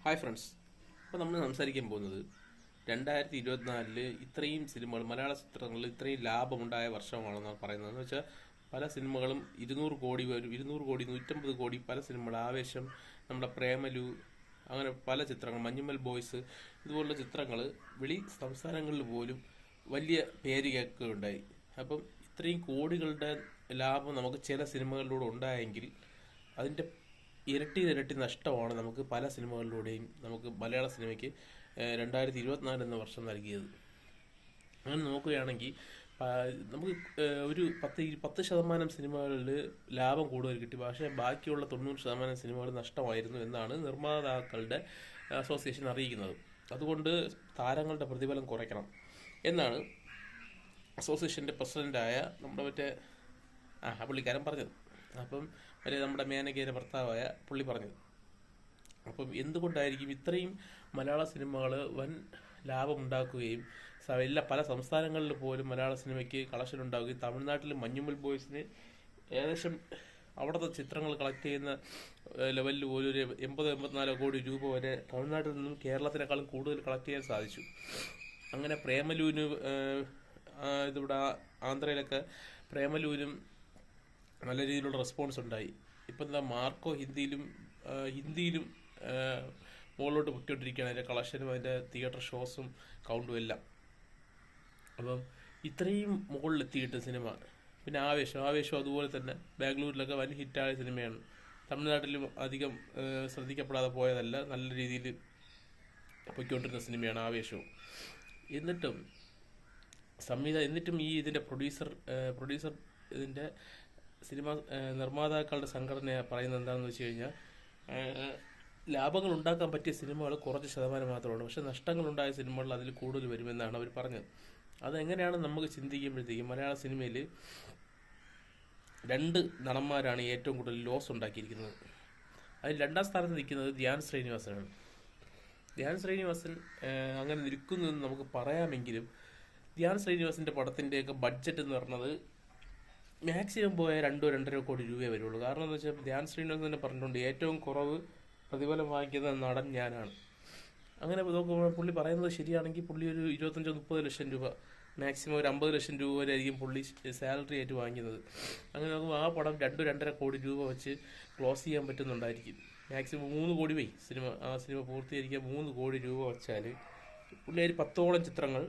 Hi friends. അപ്പോൾ നമ്മൾ സംസാരിക്കാൻ പോകുന്നത് 2024 ഇത്രയും സിനിമകൾ മലയാള ചിത്രങ്ങളിൽ ഇത്രയും ലാഭമുണ്ടായ വർഷമാണെന്നാണ് പറയുന്നത്. എന്ന് വെച്ചാൽ പല സിനിമകളും 200 കോടി വരും, 200 കോടി, 150 കോടി. പല സിനിമകൾ ആവേശം, നമ്മുടെ പ്രേമലു, അങ്ങനെ പല ചിത്രങ്ങൾ, മഞ്ഞുമൽ ബോയ്സ്, ഇതുപോലുള്ള ചിത്രങ്ങൾ വെളി സംസ്ഥാനങ്ങളിൽ പോലും വലിയ പേര് കേൾക്കുകയുണ്ടായി. അപ്പം ഇത്രയും കോടികളുടെ ലാഭം നമുക്ക് ചില സിനിമകളിലൂടെ ഉണ്ടായെങ്കിൽ അതിൻ്റെ ഇരട്ടി നഷ്ടമാണ് നമുക്ക് പല സിനിമകളിലൂടെയും നമുക്ക് മലയാള സിനിമയ്ക്ക് 2024 എന്ന വർഷം നൽകിയത്. അങ്ങനെ നോക്കുകയാണെങ്കിൽ നമുക്ക് ഒരു 10% സിനിമകളിൽ ലാഭം കൂടുതൽ കിട്ടി, പക്ഷേ ബാക്കിയുള്ള 90% സിനിമകൾ നഷ്ടമായിരുന്നു എന്നാണ് നിർമ്മാതാക്കളുടെ അസോസിയേഷൻ അറിയിക്കുന്നത്. അതുകൊണ്ട് താരങ്ങളുടെ പ്രതിഫലം കുറയ്ക്കണം എന്നാണ് അസോസിയേഷൻ്റെ പ്രസിഡൻ്റായ നമ്മുടെ പുള്ളിക്കാരൻ പറഞ്ഞത്. അപ്പം നമ്മുടെ മേനകയുടെ ഭർത്താവായ പുള്ളി പറഞ്ഞത്. അപ്പം എന്തുകൊണ്ടായിരിക്കും ഇത്രയും മലയാള സിനിമകൾ വൻ ലാഭമുണ്ടാക്കുകയും പല സംസ്ഥാനങ്ങളിൽ പോലും മലയാള സിനിമയ്ക്ക് കളക്ഷൻ ഉണ്ടാവുകയും തമിഴ്നാട്ടിൽ മഞ്ഞുമൽ ബോയ്സിന് ഏകദേശം അവിടുത്തെ ചിത്രങ്ങൾ കളക്ട് ചെയ്യുന്ന ലെവലിൽ പോലും ഒരു 80-84 കോടി രൂപ വരെ തമിഴ്നാട്ടിൽ നിന്നും കേരളത്തിനേക്കാളും കൂടുതൽ കളക്ട് ചെയ്യാൻ സാധിച്ചു. അങ്ങനെ പ്രേമലുവിന് ഇതിവിടെ ആന്ധ്രയിലൊക്കെ പ്രേമലുവിനും നല്ല രീതിയിലുള്ള റെസ്പോൺസ് ഉണ്ടായി. ഇപ്പം എന്താ മാർക്കോ ഹിന്ദിയിലും മുകളിലോട്ട് പൊട്ടിക്കൊണ്ടിരിക്കുകയാണ്, അതിൻ്റെ കളക്ഷനും അതിൻ്റെ തിയേറ്റർ ഷോസും കൗണ്ടും എല്ലാം. അപ്പം ഇത്രയും മുകളിലെത്തിയിട്ട് സിനിമ. പിന്നെ ആവേശം അതുപോലെ തന്നെ ബാംഗ്ലൂരിലൊക്കെ വൻ ഹിറ്റായ സിനിമയാണ്. തമിഴ്നാട്ടിലും അധികം ശ്രദ്ധിക്കപ്പെടാതെ പോയതല്ല, നല്ല രീതിയിൽ പൊയ്ക്കൊണ്ടിരുന്ന സിനിമയാണ് ആവേശവും. എന്നിട്ടും ഇതിൻ്റെ പ്രൊഡ്യൂസർ ഇതിൻ്റെ സിനിമ നിർമ്മാതാക്കളുടെ സംഘടന പറയുന്നത് എന്താണെന്ന് വെച്ച് കഴിഞ്ഞാൽ, ലാഭങ്ങൾ ഉണ്ടാക്കാൻ പറ്റിയ സിനിമകൾ കുറച്ച് ശതമാനം മാത്രമാണ്, പക്ഷെ നഷ്ടങ്ങളുണ്ടായ സിനിമകൾ അതിൽ കൂടുതൽ വരുമെന്നാണ് അവർ പറഞ്ഞത്. അതെങ്ങനെയാണ് നമുക്ക് ചിന്തിക്കുമ്പോഴത്തേക്കും, മലയാള സിനിമയിൽ 2 നടന്മാരാണ് ഏറ്റവും കൂടുതൽ ലോസ് ഉണ്ടാക്കിയിരിക്കുന്നത്. അതിൽ 2ാം സ്ഥാനത്ത് നിൽക്കുന്നത് ധ്യാൻ ശ്രീനിവാസനാണ്. ധ്യാൻ ശ്രീനിവാസൻ അങ്ങനെ നിൽക്കുന്നതെന്ന് നമുക്ക് പറയാമെങ്കിലും ധ്യാൻ ശ്രീനിവാസൻ്റെ പടത്തിൻ്റെയൊക്കെ ബഡ്ജറ്റ് എന്ന് പറഞ്ഞത് മാക്സിമം പോയ 2-2.5 കോടി രൂപയെ വരുള്ളൂ. കാരണം എന്ന് വെച്ചാൽ ധ്യാൻ ശ്രീനിവാസൻ തന്നെ പറഞ്ഞിട്ടുണ്ട്, ഏറ്റവും കുറവ് പ്രതിഫലം വാങ്ങിക്കുന്ന നടൻ ഞാനാണ്. അങ്ങനെ നോക്കുമ്പോൾ പുള്ളി പറയുന്നത് ശരിയാണെങ്കിൽ പുള്ളി ഒരു 25-30 ലക്ഷം രൂപ, മാക്സിമം ഒരു 50 ലക്ഷം രൂപ വരെ ആയിരിക്കും പുള്ളി സാലറി ആയിട്ട് വാങ്ങിക്കുന്നത്. അങ്ങനെ നോക്കുമ്പോൾ ആ പടം 2-2.5 കോടി രൂപ വെച്ച് ക്ലോസ് ചെയ്യാൻ പറ്റുന്നുണ്ടായിരിക്കും. മാക്സിമം 3 കോടി ആ സിനിമ പൂർത്തീകരിക്കാൻ 3 കോടി രൂപ വെച്ചാൽ പുള്ളി ഒരു 10ഓളം ചിത്രങ്ങൾ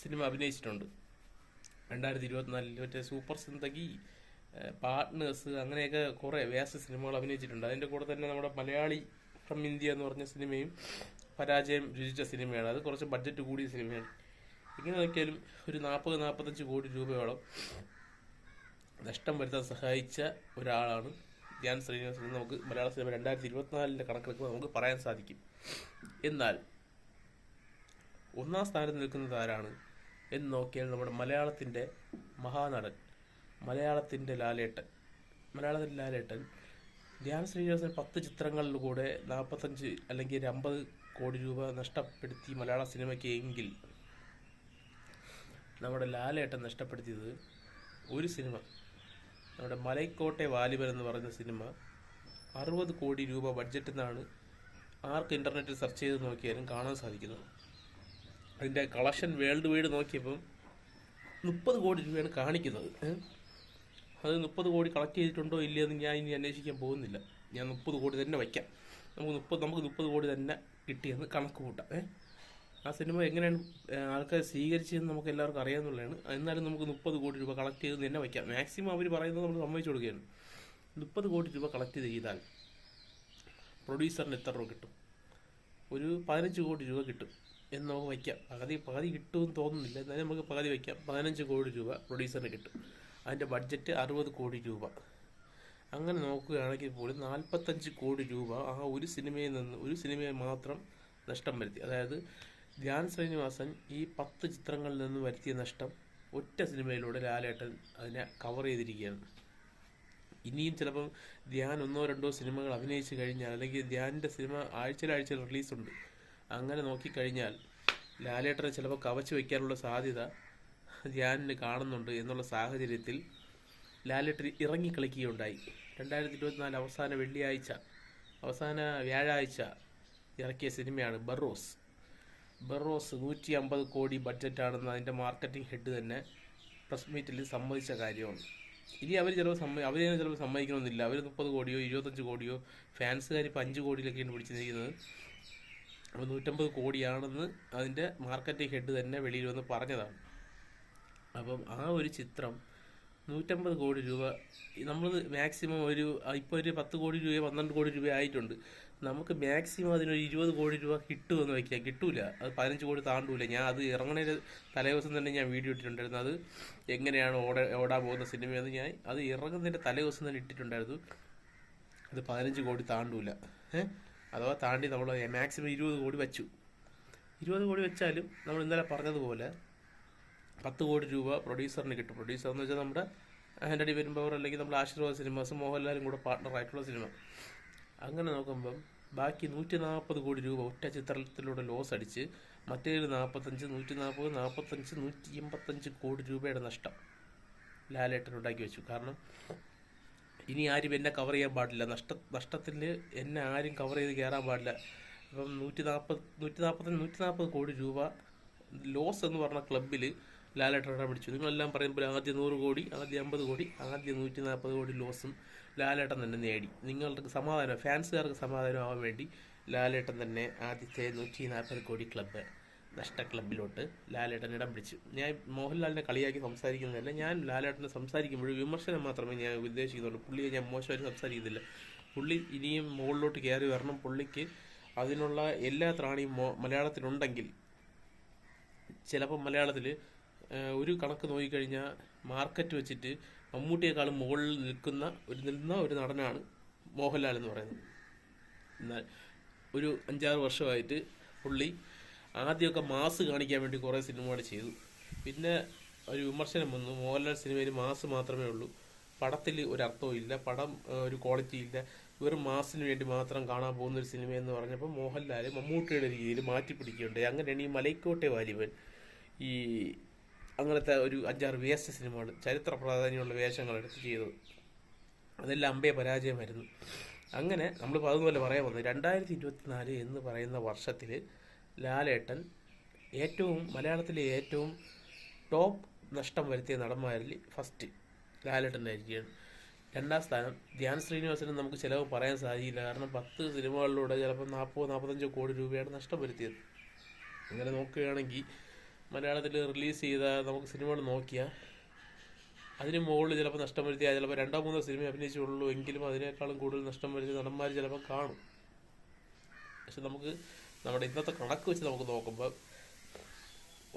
സിനിമ അഭിനയിച്ചിട്ടുണ്ട് 2024. മറ്റേ സൂപ്പർ സിന്ദഗി, പാർട്ട്നേഴ്സ്, അങ്ങനെയൊക്കെ കുറേ വ്യാസ സിനിമകൾ അഭിനയിച്ചിട്ടുണ്ട്. അതിൻ്റെ കൂടെ തന്നെ നമ്മുടെ മലയാളി ഫ്രം ഇന്ത്യ എന്ന് പറഞ്ഞ സിനിമയും പരാജയം രുചിച്ച സിനിമയാണ്. അത് കുറച്ച് ബഡ്ജറ്റ് കൂടിയ സിനിമയാണ്. ഇങ്ങനെ നോക്കിയാലും ഒരു 40-45 കോടി രൂപയോളം നഷ്ടം വരുത്താൻ സഹായിച്ച ഒരാളാണ് ധ്യാൻ ശ്രീനിവാസൻ. നമുക്ക് മലയാള സിനിമ 2024 കണക്കെടുക്കുമ്പോൾ നമുക്ക് പറയാൻ സാധിക്കും. എന്നാൽ 1ാം സ്ഥാനത്ത് നിൽക്കുന്നത് ആരാണ് എന്ന് നോക്കിയാൽ നമ്മുടെ മലയാളത്തിൻ്റെ മഹാനടൻ, മലയാളത്തിൻ്റെ ലാലേട്ടൻ. ധ്യാൻ ശ്രീനിവാസൻ 10 ചിത്രങ്ങളിലൂടെ 45 അല്ലെങ്കിൽ 50 കോടി രൂപ നഷ്ടപ്പെടുത്തി മലയാള സിനിമയ്ക്ക് എങ്കിൽ, നമ്മുടെ ലാലേട്ടൻ നഷ്ടപ്പെടുത്തിയത് ഒരു സിനിമ, നമ്മുടെ മലൈക്കോട്ടെ വാലിബൻ എന്ന് പറയുന്ന സിനിമ 60 കോടി രൂപ ബഡ്ജറ്റ് എന്നാണ് ആർക്ക് ഇൻ്റർനെറ്റിൽ സെർച്ച് ചെയ്ത് നോക്കിയാലും കാണാൻ സാധിക്കുന്നത്. അതിൻ്റെ കളക്ഷൻ വേൾഡ് വൈഡ് നോക്കിയപ്പം 30 കോടി രൂപയാണ് കാണിക്കുന്നത്. അത് 30 കോടി കളക്ട് ചെയ്തിട്ടുണ്ടോ ഇല്ലയെന്ന് ഞാൻ ഇനി അന്വേഷിക്കാൻ പോകുന്നില്ല. ഞാൻ 30 കോടി തന്നെ വയ്ക്കാം. നമുക്ക് 30 കോടി തന്നെ കിട്ടിയെന്ന് കണക്ക് കൂട്ടാം. ആ സിനിമ എങ്ങനെയാണ് ആൾക്കാർ സ്വീകരിച്ചതെന്ന് നമുക്ക് എല്ലാവർക്കും അറിയാവുന്നതാണ്. എന്നാലും നമുക്ക് 30 കോടി രൂപ കളക്ട് ചെയ്ത് തന്നെ വയ്ക്കാം. മാക്സിമം അവർ പറയുന്നത് നമ്മൾ സമ്മതിച്ചു കൊടുക്കുകയാണ്. 30 കോടി രൂപ കളക്ട് ചെയ്താൽ പ്രൊഡ്യൂസറിന് എത്ര രൂപ കിട്ടും? ഒരു 15 കോടി രൂപ കിട്ടും എന്ന് നമുക്ക് വയ്ക്കാം. പകുതി കിട്ടുമെന്ന് തോന്നുന്നില്ല, എന്നാലും നമുക്ക് പകുതി വയ്ക്കാം. 15 കോടി രൂപ പ്രൊഡ്യൂസറിന് കിട്ടും. അതിൻ്റെ ബഡ്ജറ്റ് 60 കോടി രൂപ. അങ്ങനെ നോക്കുകയാണെങ്കിൽ പോലും 45 കോടി രൂപ ആ ഒരു സിനിമയെ മാത്രം നഷ്ടം വരുത്തി. അതായത് ധ്യാൻ ശ്രീനിവാസൻ ഈ 10 ചിത്രങ്ങളിൽ നിന്ന് വരുത്തിയ നഷ്ടം ഒറ്റ സിനിമയിലൂടെ ലാലേട്ടൻ അതിനെ കവർ ചെയ്തിരിക്കുകയാണ്. ഇനിയും ചിലപ്പം ധ്യാൻ 1-2 സിനിമകൾ അഭിനയിച്ച് കഴിഞ്ഞാൽ, അല്ലെങ്കിൽ ധ്യാനിൻ്റെ സിനിമ ആഴ്ചയിൽ റിലീസുണ്ട്, അങ്ങനെ നോക്കിക്കഴിഞ്ഞാൽ ലാലേട്ടനെ ചിലപ്പോൾ കവച്ച് വയ്ക്കാനുള്ള സാധ്യത ധ്യാനിന് കാണുന്നുണ്ട്. എന്നുള്ള സാഹചര്യത്തിൽ ലാലേട്ടൻ ഇറങ്ങിക്കളിക്കുകയുണ്ടായി. 2024 അവസാന വെള്ളിയാഴ്ച അവസാന വ്യാഴാഴ്ച ഇറക്കിയ സിനിമയാണ് ബറോസ്. 150 കോടി ബഡ്ജറ്റാണെന്ന് അതിൻ്റെ മാർക്കറ്റിംഗ് ഹെഡ് തന്നെ പ്രസ് മീറ്റിൽ സമ്മതിച്ച കാര്യമാണ്. ഇനി അവർ ചിലപ്പോൾ സമ്മതിക്കണമെന്നില്ല. അവർ 30 കോടിയോ 25 കോടിയോ, ഫാൻസുകാർ ഇപ്പോൾ 5 കോടിയിലൊക്കെയാണ് പിടിച്ചിരിക്കുന്നത്. അപ്പോൾ 150 കോടിയാണെന്ന് അതിൻ്റെ മാർക്കറ്റിംഗ് ഹെഡ് തന്നെ വെളിയിൽ വന്ന് പറഞ്ഞതാണ്. അപ്പം ആ ഒരു ചിത്രം 150 കോടി രൂപ നമ്മൾ മാക്സിമം ഇപ്പോൾ ഒരു 10 കോടി രൂപ 12 കോടി രൂപ ആയിട്ടുണ്ട്. നമുക്ക് മാക്സിമം അതിനൊരു 20 കോടി രൂപ കിട്ടുമെന്ന് വയ്ക്കാം. കിട്ടൂല, അത് 15 കോടി താണ്ടൂല. ഞാൻ അത് ഇറങ്ങുന്നതിന് തലേദിവസം തന്നെ ഞാൻ വീഡിയോ ഇട്ടിട്ടുണ്ടായിരുന്നു. അത് എങ്ങനെയാണ് ഓടാൻ പോകുന്ന സിനിമയെന്ന് ഞാൻ അത് ഇറങ്ങുന്നതിൻ്റെ തലേദിവസം തന്നെ ഇട്ടിട്ടുണ്ടായിരുന്നു. അത് 15 കോടി താണ്ടൂല. അഥവാ താണ്ടി നമ്മൾ മാക്സിമം 20 കോടി വെച്ചു. 20 കോടി വെച്ചാലും നമ്മൾ ഇന്നലെ പറഞ്ഞതുപോലെ 10 കോടി രൂപ പ്രൊഡ്യൂസറിന് കിട്ടും. പ്രൊഡ്യൂസർ എന്ന് വെച്ചാൽ നമ്മുടെ ആൻ്റണി പെരുമ്പാവൂർ അല്ലെങ്കിൽ നമ്മുടെ ആശീർവാദ് സിനിമാസ്, മോഹൻലാലും കൂടെ പാർട്ട്ണറായിട്ടുള്ള സിനിമ. അങ്ങനെ നോക്കുമ്പം ബാക്കി 140 കോടി രൂപ ഒറ്റ ചിത്രത്തിലൂടെ ലോസ് അടിച്ച് മറ്റേത് 185 കോടി രൂപയുടെ നഷ്ടം ലാലേട്ടൻ ഉണ്ടാക്കി വെച്ചു. കാരണം ഇനി ആരും എന്നെ കവർ ചെയ്യാൻ പാടില്ല, നഷ്ടത്തിൽ എന്നെ ആരും കവർ ചെയ്ത് കയറാൻ പാടില്ല. അപ്പം 140 കോടി രൂപ ലോസ് എന്ന് പറഞ്ഞ ക്ലബിൽ ലാലേട്ടനെ പിടിച്ചു. നിങ്ങളെല്ലാം പറയുമ്പോൾ ആദ്യം 100 കോടി, ആദ്യം 50 കോടി, ആദ്യം 140 കോടി ലോസും ലാലേട്ടൻ തന്നെ നേടി. നിങ്ങൾക്ക് സമാധാനം, ഫാൻസുകാർക്ക് സമാധാനമാവാൻ വേണ്ടി ലാലേട്ടൻ തന്നെ ആദ്യത്തെ 140 കോടി ക്ലബ്ബ് നഷ്ട ക്ലബിലോട്ട് ലാലേട്ടൻ ഇടം പിടിച്ചു. ഞാൻ മോഹൻലാലിനെ കളിയാക്കി സംസാരിക്കുന്നതല്ല. ഞാൻ ലാലേട്ടനെ സംസാരിക്കുമ്പോൾ വിമർശനം മാത്രമേ ഞാൻ ഉദ്ദേശിക്കുന്നുള്ളൂ. പുള്ളിയെ ഞാൻ മോശമായിട്ട് സംസാരിക്കുന്നില്ല. പുള്ളി ഇനിയും മുകളിലോട്ട് കയറി വരണം. പുള്ളിക്ക് അതിനുള്ള എല്ലാ ത്രാണിയും മലയാളത്തിലുണ്ടെങ്കിൽ ചിലപ്പോൾ മലയാളത്തിൽ ഒരു കണക്ക് നോക്കിക്കഴിഞ്ഞാൽ മാർക്കറ്റ് വെച്ചിട്ട് മമ്മൂട്ടിയെക്കാളും മുകളിൽ നിൽക്കുന്ന ഒരു നടനാണ് മോഹൻലാൽ എന്ന് പറയുന്നത്. എന്നാൽ ഒരു 5-6 വർഷമായിട്ട് പുള്ളി ആദ്യമൊക്കെ മാസ് കാണിക്കാൻ വേണ്ടി കുറേ സിനിമകൾ ചെയ്തു. പിന്നെ ഒരു വിമർശനം വന്നു, മോഹൻലാൽ സിനിമയിൽ മാസ് മാത്രമേ ഉള്ളൂ, പടത്തിൽ ഒരർത്ഥവും ഇല്ല, പടം ഒരു ക്വാളിറ്റി ഇല്ല, വെറും മാസിന് വേണ്ടി മാത്രം കാണാൻ പോകുന്നൊരു സിനിമയെന്ന് പറഞ്ഞപ്പോൾ മോഹൻലാൽ മമ്മൂട്ടിയുടെ രീതിയിൽ മാറ്റിപ്പിടിക്കുകയുണ്ടായി. അങ്ങനെയാണ് ഈ മലൈക്കോട്ടെ വാലിബൻ, ഈ അങ്ങനത്തെ ഒരു 5-6 വേസ്റ്റ് സിനിമകൾ, ചരിത്ര പ്രാധാന്യമുള്ള വേഷങ്ങളെടുത്ത് ചെയ്തത്. അതെല്ലാം അമ്പേ പരാജയമായിരുന്നു. അങ്ങനെ നമ്മൾ അതുപോലെ പറയാൻ വന്നത് 2024 എന്ന് പറയുന്ന വർഷത്തിൽ ലാലേട്ടൻ മലയാളത്തിലെ ഏറ്റവും ടോപ്പ് നഷ്ടം വരുത്തിയ നടന്മാരിൽ ഫസ്റ്റ് ലാലേട്ടനായിരിക്കുകയാണ്. 2ാം സ്ഥാനം ധ്യാൻ ശ്രീനിവാസന് നമുക്ക് ചിലവ് പറയാൻ സാധിക്കില്ല. കാരണം 10 സിനിമകളിലൂടെ ചിലപ്പോൾ 40-45 കോടി രൂപയാണ് നഷ്ടം വരുത്തിയത്. അങ്ങനെ നോക്കുകയാണെങ്കിൽ മലയാളത്തിൽ റിലീസ് ചെയ്ത നമുക്ക് സിനിമകൾ നോക്കിയാൽ അതിന് മുകളിൽ ചിലപ്പോൾ നഷ്ടം വരുത്തിയാൽ ചിലപ്പോൾ 2-3 സിനിമ അഭിനയിച്ചുള്ളൂ എങ്കിലും അതിനേക്കാളും കൂടുതൽ നഷ്ടം വരുത്തിയ നടന്മാർ ചിലപ്പോൾ കാണും. പക്ഷെ നമുക്ക് നമ്മുടെ ഇന്നത്തെ കണക്ക് വെച്ച് നമുക്ക് നോക്കുമ്പോൾ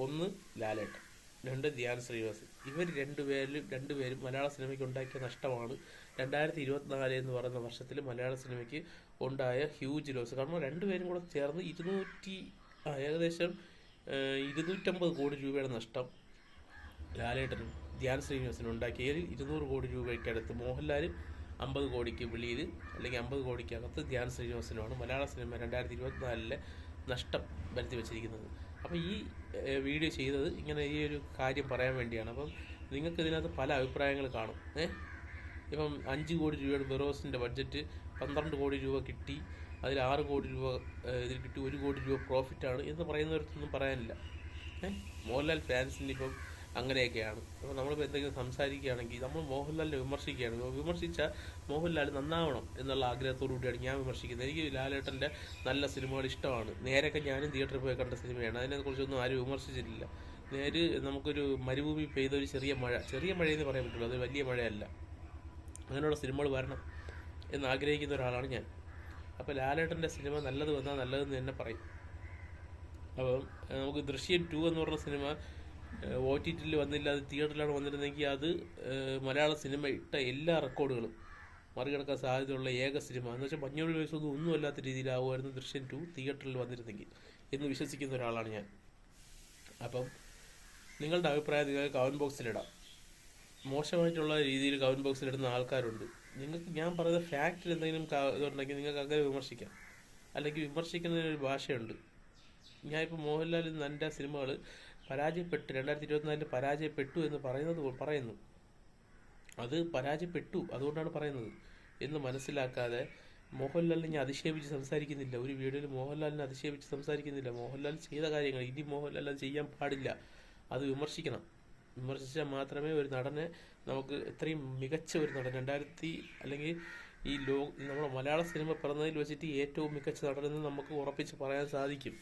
1 ലാലേട്ടൻ, 2 ധ്യാൻ ശ്രീനിവാസൻ, ഇവർ രണ്ടുപേരും മലയാള സിനിമയ്ക്ക് ഉണ്ടാക്കിയ നഷ്ടമാണ് 2024 എന്ന് പറയുന്ന വർഷത്തിൽ മലയാള സിനിമയ്ക്ക് ഉണ്ടായ ഹ്യൂജ് ലോസ്. കാരണം രണ്ടുപേരും കൂടെ ചേർന്ന് ഏകദേശം 250 കോടി രൂപയുടെ നഷ്ടം ലാലേട്ടനും ധ്യാൻ ശ്രീനിവാസനും ഉണ്ടാക്കിയതിൽ 200 കോടി രൂപയ്ക്കടുത്ത് മോഹൻലാൽ 50 കോടിക്ക് വെളിയിൽ അല്ലെങ്കിൽ 50 കോടിക്കകത്ത് ധ്യാൻ ശ്രീനിവാസനുമാണ് മലയാള സിനിമ 2024 നഷ്ടം വരുത്തി വെച്ചിരിക്കുന്നത്. അപ്പോൾ ഈ വീഡിയോ ചെയ്തത് ഇങ്ങനെ ഈ ഒരു കാര്യം പറയാൻ വേണ്ടിയാണ്. അപ്പം നിങ്ങൾക്ക് ഇതിനകത്ത് പല അഭിപ്രായങ്ങൾ കാണും. ഇപ്പം 5 കോടി രൂപയുടെ ബെറോസിൻ്റെ ബഡ്ജറ്റ് 12 കോടി രൂപ കിട്ടി, അതിൽ 6 കോടി രൂപ ഇതിൽ കിട്ടി, 1 കോടി രൂപ പ്രോഫിറ്റാണ് എന്ന് പറയുന്നവർക്കൊന്നും പറയാനില്ല. മോഹൻലാൽ ഫാൻസിന് ഇപ്പം അങ്ങനെയൊക്കെയാണ്. അപ്പോൾ നമ്മളിപ്പോൾ എന്തെങ്കിലും സംസാരിക്കുകയാണെങ്കിൽ നമ്മൾ മോഹൻലാലിനെ വിമർശിക്കുകയാണ്. വിമർശിച്ചാൽ മോഹൻലാൽ നന്നാവണം എന്നുള്ള ആഗ്രഹത്തോടു കൂടിയാണ് ഞാൻ വിമർശിക്കുന്നത്. എനിക്ക് ലാലേട്ടൻ്റെ നല്ല സിനിമകൾ ഇഷ്ടമാണ്. നേരൊക്കെ ഞാനും തിയേറ്ററിൽ പോയി കണ്ട സിനിമയാണ്. അതിനെക്കുറിച്ചൊന്നും ആരും വിമർശിച്ചിട്ടില്ല. നമുക്കൊരു മരുഭൂമി പെയ്ത ഒരു ചെറിയ മഴയെന്ന് പറയാൻ പറ്റുള്ളൂ, അത് വലിയ മഴയല്ല. അങ്ങനെയുള്ള സിനിമകൾ വരണം എന്ന് ആഗ്രഹിക്കുന്ന ഒരാളാണ് ഞാൻ. അപ്പോൾ ലാലേട്ടൻ്റെ സിനിമ നല്ലത് വന്നാൽ നല്ലതെന്ന് തന്നെ പറയും. അപ്പം നമുക്ക് ദൃശ്യം 2 എന്ന് പറഞ്ഞ സിനിമ OTTയിൽ വന്നില്ല, അത് തിയേറ്ററിലാണ് വന്നിരുന്നെങ്കിൽ അത് മലയാള സിനിമ ഇട്ട എല്ലാ റെക്കോർഡുകളും മറികടക്കാൻ സാധ്യതയുള്ള ഏക സിനിമ എന്ന് വെച്ചാൽ 500 വയസ്സൊന്നും ഒന്നുമല്ലാത്ത രീതിയിലാവുമായിരുന്നു ദൃശ്യം 2 തിയേറ്ററിൽ വന്നിരുന്നെങ്കിൽ എന്ന് വിശ്വസിക്കുന്ന ഒരാളാണ് ഞാൻ. അപ്പം നിങ്ങളുടെ അഭിപ്രായം നിങ്ങൾക്ക് കമൻറ്റ് ബോക്സിലിടാം. മോശമായിട്ടുള്ള രീതിയിൽ കമൻറ്റ് ബോക്സിലിടുന്ന ആൾക്കാരുണ്ട്. നിങ്ങൾക്ക് ഞാൻ പറയുന്ന ഫാക്റ്റിൽ എന്തെങ്കിലും ഇതുണ്ടെങ്കിൽ നിങ്ങൾക്ക് അങ്ങനെ വിമർശിക്കാം. അല്ലെങ്കിൽ വിമർശിക്കുന്നതിനൊരു ഭാഷയുണ്ട്. ഞാനിപ്പോൾ മോഹൻലാലിൽ എൻ്റെ സിനിമകൾ പരാജയപ്പെട്ടു 2024 പരാജയപ്പെട്ടു എന്ന് പറയുന്നു. അത് പരാജയപ്പെട്ടു അതുകൊണ്ടാണ് പറയുന്നത് എന്ന് മനസ്സിലാക്കാതെ മോഹൻലാലിനെ ഞാൻ അധിക്ഷേപിച്ച് സംസാരിക്കുന്നില്ല. ഒരു വീഡിയോയിൽ മോഹൻലാലിനെ അധിക്ഷേപിച്ച് സംസാരിക്കുന്നില്ല. മോഹൻലാൽ ചെയ്ത കാര്യങ്ങൾ ഇനി മോഹൻലാൽ അത് ചെയ്യാൻ പാടില്ല. അത് വിമർശിക്കണം. വിമർശിച്ചാൽ മാത്രമേ ഒരു നടനെ നമുക്ക് ഇത്രയും മികച്ച ഒരു നടൻ അല്ലെങ്കിൽ ഈ നമ്മുടെ മലയാള സിനിമ പിറന്നതിൽ വെച്ചിട്ട് ഏറ്റവും മികച്ച നടനെന്ന് നമുക്ക് ഉറപ്പിച്ച് പറയാൻ സാധിക്കും.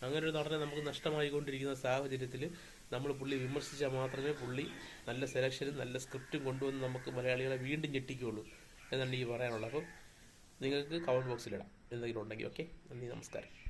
അങ്ങനെ ഒരു നടനെ നമുക്ക് നഷ്ടമായിക്കൊണ്ടിരിക്കുന്ന സാഹചര്യത്തിൽ നമ്മൾ പുള്ളി വിമർശിച്ചാൽ മാത്രമേ പുള്ളി നല്ല സെലക്ഷനും നല്ല സ്ക്രിപ്റ്റും കൊണ്ടുവന്ന് നമുക്ക് മലയാളികളെ വീണ്ടും ഞെട്ടിക്കുകയുള്ളൂ എന്നാണ് എനിക്ക് പറയാനുള്ളത്. അപ്പം നിങ്ങൾക്ക് കമൻറ്റ് ബോക്സിലിടാം എന്തെങ്കിലും ഉണ്ടെങ്കിൽ. ഓക്കെ, നന്ദി, നമസ്കാരം.